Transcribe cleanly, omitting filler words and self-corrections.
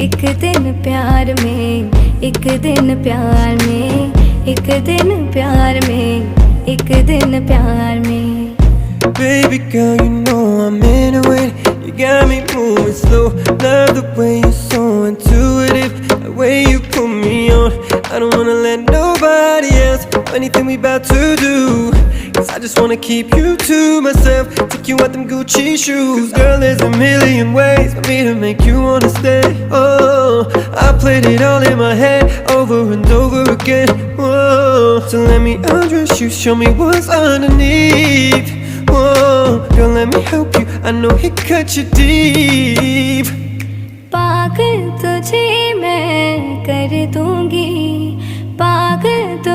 एक दिन प्यार में, एक दिन प्यार में, एक दिन प्यार में, एक दिन प्यार में. Baby girl, you know I'm into it. You got me moving slow. Love the way you're so intuitive, the way you put me on. I don't wanna let nobody else know anything we about to do, 'cause I just wanna keep you to myself. Take you out them Gucci shoes. 'Cause girl, there's a million ways for me to make you wanna stay. Oh, I played it all in my head over and over again. Whoa, so let me undress you, show me what's underneath. Whoa, girl, let me help you, I know it cut you deep. पागल तुझे मैं कर दूंगी, पागल तुझे